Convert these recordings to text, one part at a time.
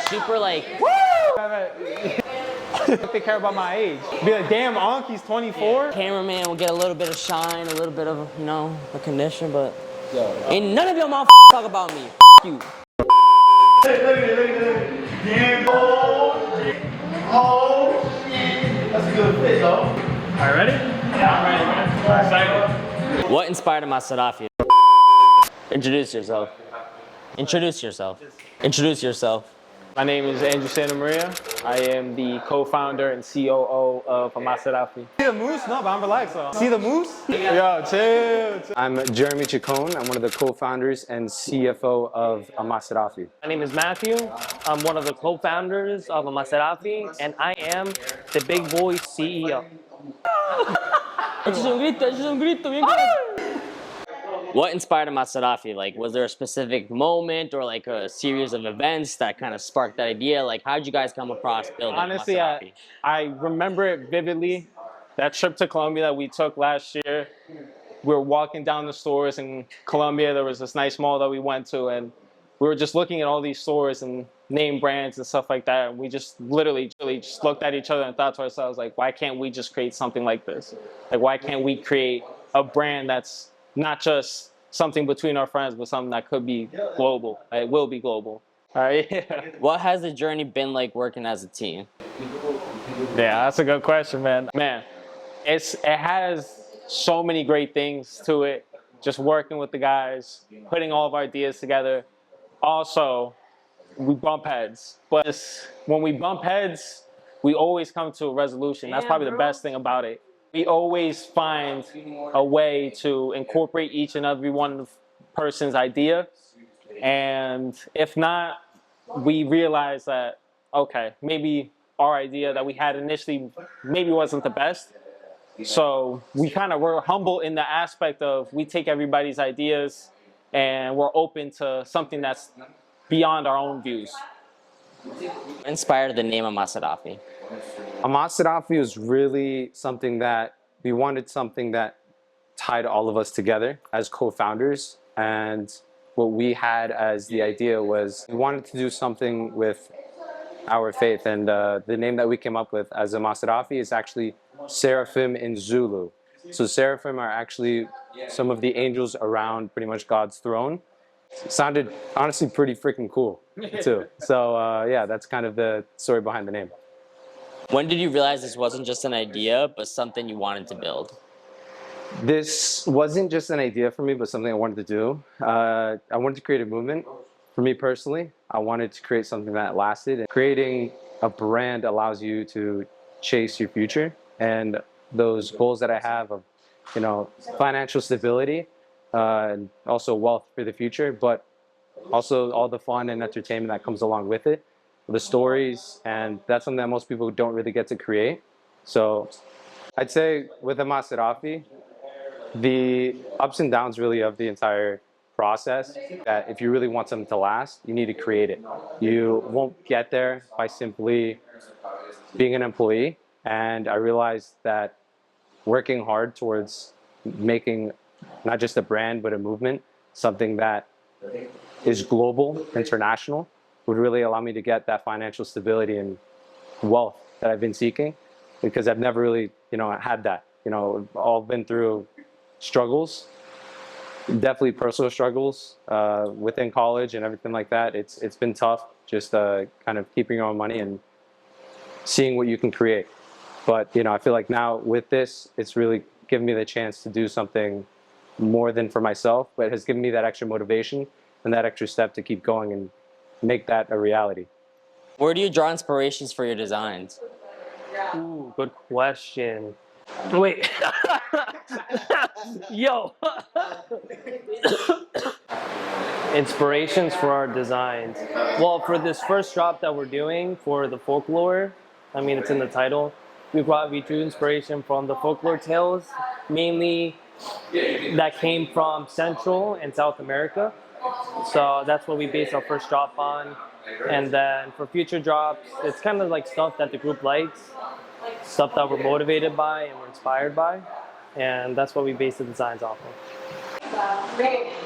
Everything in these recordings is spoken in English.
Super like, They care about my age. Be like, damn, Unc, he's 24. cameraman will get a little bit of shine, a little bit of, you know, recognition, but ain't none of your motherfuckers talk about me. You. That's a good fit, though. All right, ready? Yeah, I'm ready, man. I'm excited. What inspired Amaserafi? Introduce yourself. Introduce yourself. Introduce yourself. My name is Andrew Santa Maria. I am the co-founder and COO of Amaserafi. See the moose? No, but I'm relaxed though. See the moose? Yo, chill. I'm Jeremy Chacon. I'm one of the co-founders and CFO of Amaserafi. My name is Matthew. I'm one of the co-founders of Amaserafi, and I am the big boy CEO. What inspired Amaserafi? Like, was there a specific moment or like a series of events that kind of sparked that idea? Like, how did you guys come across building Honestly, Amaserafi? I remember it vividly. That trip to Colombia that we took last year, we were walking down the stores in Colombia. There was this nice mall that we went to, and we were just looking at all these stores and name brands and stuff like that. And we just literally just looked at each other and thought to ourselves, like, why can't we just create something like this? Like, why can't we create a brand that's not just something between our friends, but something that could be global. It will be global. All right. Yeah. What has the journey been like working as a team? Yeah, that's a good question, man. Man, it has so many great things to it. Just working with the guys, putting all of our ideas together. Also, we bump heads, but when we bump heads, we always come to a resolution. That's probably the best thing about it. We always find a way to incorporate each and every one person's idea. And if not, we realize that, okay, maybe our idea that we had initially maybe wasn't the best. So we kind of were humble in the aspect of we take everybody's ideas and we're open to something that's beyond our own views. What inspired the name Amaserafi? Amaserafi was really something that we wanted, something that tied all of us together as co-founders. And what we had as the idea was we wanted to do something with our faith. And the name that we came up with as Amaserafi is actually Seraphim in Zulu. So Seraphim are actually some of the angels around pretty much God's throne. It sounded honestly pretty freaking cool too. So yeah, that's kind of the story behind the name. When did you realize this wasn't just an idea, but something you wanted to build? This wasn't just an idea for me, but something I wanted to do. I wanted to create a movement. For me personally, I wanted to create something that lasted. And creating a brand allows you to chase your future, and those goals that I have of, you know, financial stability, and also wealth for the future, but also all the fun and entertainment that comes along with it, the stories, and that's something that most people don't really get to create. So I'd say with Amaserafi, the ups and downs really of the entire process, that if you really want something to last, you need to create it. You won't get there by simply being an employee. And I realized that working hard towards making not just a brand, but a movement, something that is global, international, would really allow me to get that financial stability and wealth that I've been seeking, because I've never really, you know, had that. You know, all been through struggles, definitely personal struggles within college and everything like that. It's been tough, just kind of keeping your own money and seeing what you can create. But, you know, I feel like now with this, it's really given me the chance to do something more than for myself, but it has given me that extra motivation and that extra step to keep going and make that a reality. Where do you draw inspirations for your designs? Ooh, good question. Wait. Yo. Inspirations for our designs. Well, for this first drop that we're doing for the folklore, I mean, it's in the title. We drew inspiration from the folklore tales, mainly that came from Central and South America. So that's what we based our first drop on. And then for future drops, it's kind of like stuff that the group likes, stuff that we're motivated by and we're inspired by. And that's what we base the designs off of.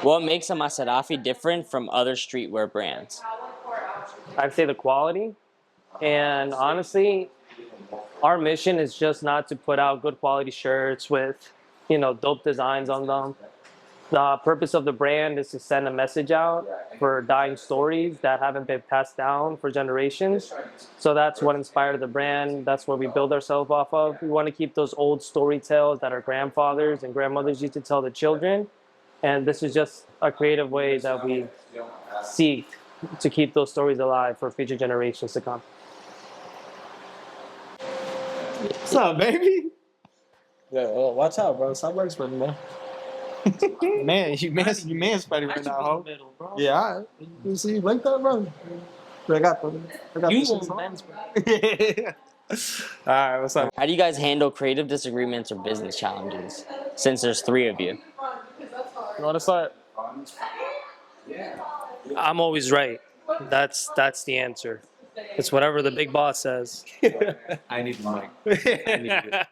What makes Amaserafi different from other streetwear brands? I'd say the quality. And honestly, our mission is just not to put out good quality shirts with, dope designs on them. The purpose of the brand is to send a message out for dying stories that haven't been passed down for generations. So that's what inspired the brand. That's what we build ourselves off of. We want to keep those old story tales that our grandfathers and grandmothers used to tell the children. And this is just a creative way that we seek to keep those stories alive for future generations to come. What's up, baby? Yeah, watch out, bro. Stop whispering, man. Man, Spidey right now, ho. Yeah, all right. You see, you like that, bro? I got You this shit won't on. men's, bro. All right, what's up? How do you guys handle creative disagreements or business challenges? Since there's three of you. You want to start? I'm always right. That's the answer. It's whatever the big boss says. I need the mic. I need it.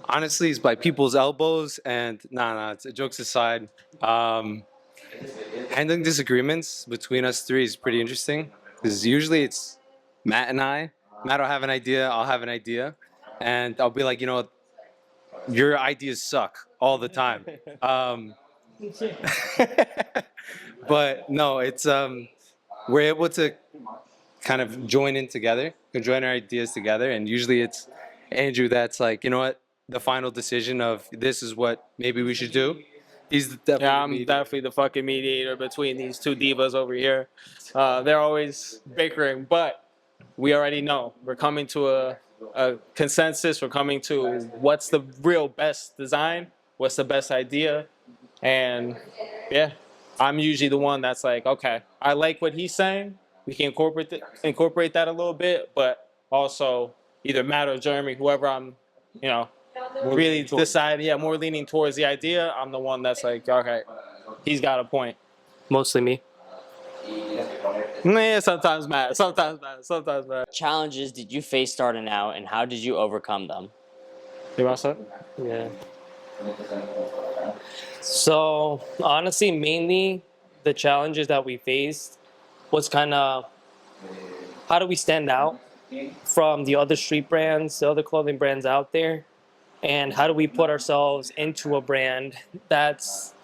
Honestly, it's by people's elbows, and it's jokes aside. Handling disagreements between us three is pretty interesting because usually it's Matt and I. Matt will have an idea, I'll have an idea, and I'll be like, your ideas suck all the time. But no, it's we're able to kind of join in together, join our ideas together, and usually it's Andrew that's like, you know what, the final decision of this is what maybe we should do. He's definitely Yeah, the I'm mediator. definitely the fucking mediator between these two divas over here. They're always bickering, but we already know we're coming to a consensus. We're coming to what's the real best design, what's the best idea, and yeah, I'm usually the one that's like, okay, I like what he's saying. We can incorporate that a little bit, but also either Matt or Jeremy, whoever I'm, you know, really decide. Yeah, more leaning towards the idea. I'm the one that's like, okay, he's got a point. Mostly me. Yeah, sometimes Matt, sometimes Matt. Challenges did you face starting out, and how did you overcome them? You want to start? Yeah. So honestly, mainly the challenges that we faced was kind of how do we stand out from the other street brands, the other clothing brands out there, and how do we put ourselves into a brand that's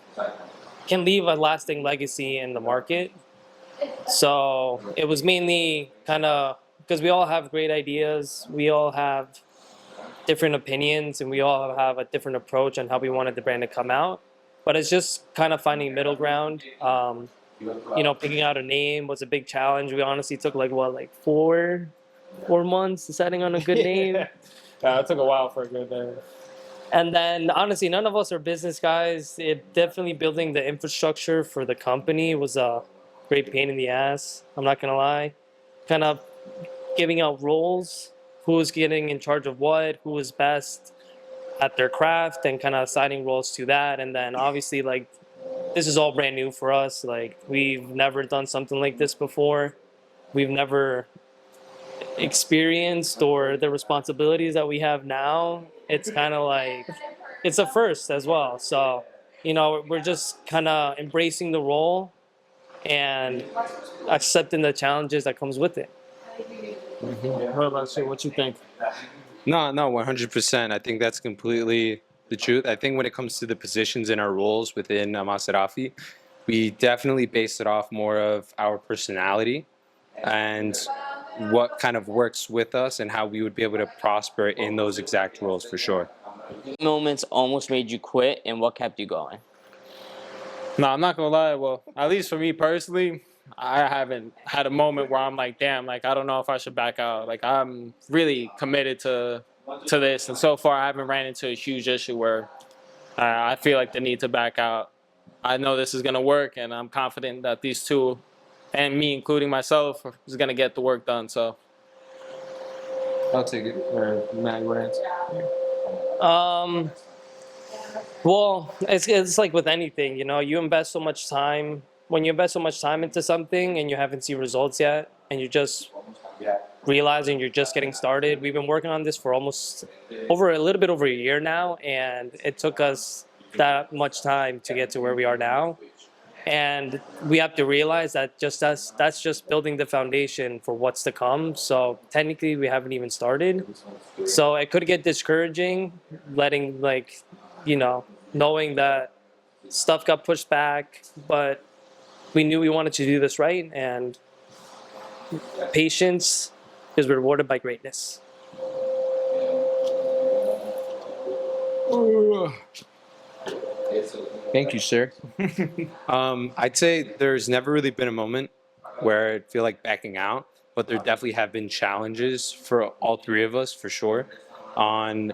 can leave a lasting legacy in the market. So it was mainly kind of because we all have great ideas, we all have different opinions, and we all have a different approach on how we wanted the brand to come out. But it's just kind of finding middle ground. Picking out a name was a big challenge. We honestly took like 4 months deciding on a good name. Yeah, it took a while for a good day. And then honestly, none of us are business guys. It definitely building the infrastructure for the company was a great pain in the ass. I'm not gonna lie. Kind of giving out roles, who was getting in charge of what, who was best at their craft, and kind of assigning roles to that. And then obviously, like, this is all brand new for us. Like, we've never done something like this before. We've never experienced or the responsibilities that we have now. It's kind of like it's a first as well. So, we're just kind of embracing the role and accepting the challenges that comes with it. What about you? What you think? No, 100%. I think that's completely the truth. I think when it comes to the positions and our roles within Amaserafi, we definitely base it off more of our personality and what kind of works with us and how we would be able to prosper in those exact roles for sure. Moments almost made you quit, and what kept you going? No, I'm not gonna lie. Well, at least for me personally, I haven't had a moment where I'm like, damn, like I don't know if I should back out. Like I'm really committed to this, and so far I haven't ran into a huge issue where I feel like the need to back out. I know this is gonna work, and I'm confident that these two, and me including myself, is gonna get the work done. So I'll take it. Or Matt, you want to answer? Well, it's like with anything, you invest so much time. When you invest so much time into something and you haven't seen results yet, and you're just realizing you're just getting started. We've been working on this for almost a little bit over a year now, and it took us that much time to get to where we are now. And we have to realize that that's just building the foundation for what's to come. So technically we haven't even started. So it could get discouraging, letting like, knowing that stuff got pushed back, but we knew we wanted to do this right, and patience is rewarded by greatness. Thank you, sir. I'd say there's never really been a moment where I feel like backing out, but there definitely have been challenges for all three of us, for sure, on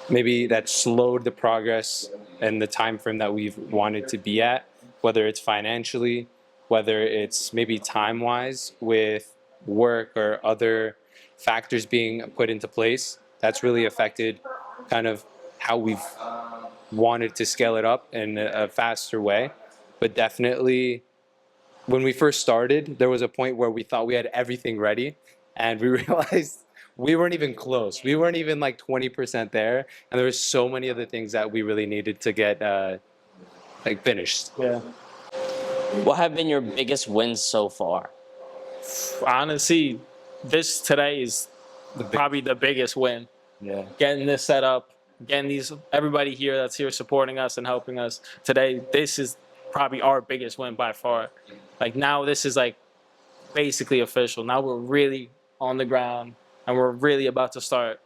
maybe that slowed the progress and the time frame that we've wanted to be at, whether it's financially, whether it's maybe time-wise with work or other factors being put into place. That's really affected kind of how we've wanted to scale it up in a faster way. But definitely, when we first started, there was a point where we thought we had everything ready, and we realized we weren't even close. We weren't even like 20% there, and there was so many other things that we really needed to get like finished. Yeah. What have been your biggest wins so far? Honestly, this today is probably the biggest win. Yeah. Getting this set up, getting everybody here that's here supporting us and helping us today. This is probably our biggest win by far. Like now, this is like basically official. Now we're really on the ground and we're really about to start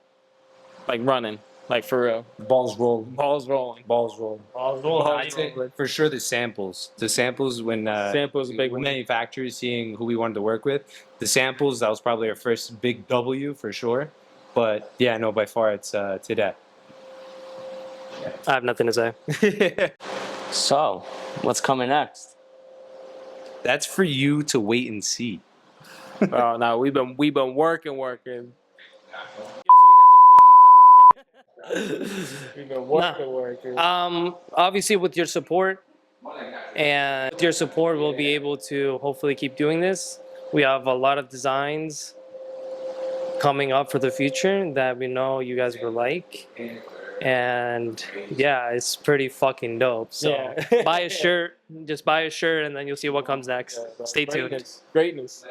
like running, like for real. Balls rolling. Balls rolling. Balls rolling. Balls rolling. I'd say for sure the samples. The samples when Samples, big when one. manufacturers seeing who we wanted to work with. The samples, that was probably our first big W for sure. But yeah, no, by far it's today. I have nothing to say. So, what's coming next? That's for you to wait and see. Oh no, we've been working. We've been working. Obviously, with your support, we'll be able to hopefully keep doing this. We have a lot of designs coming up for the future that we know you guys will like. And yeah, it's pretty fucking dope. So Yeah. buy a shirt, just buy a shirt, and then you'll see what comes next. Stay tuned. Greatness.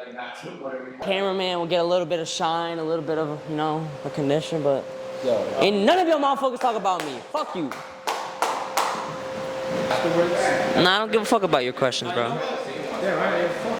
Cameraman will get a little bit of shine, a little bit of, recognition, but ain't none of your motherfuckers talk about me. Fuck you. Nah, I don't give a fuck about your questions, bro.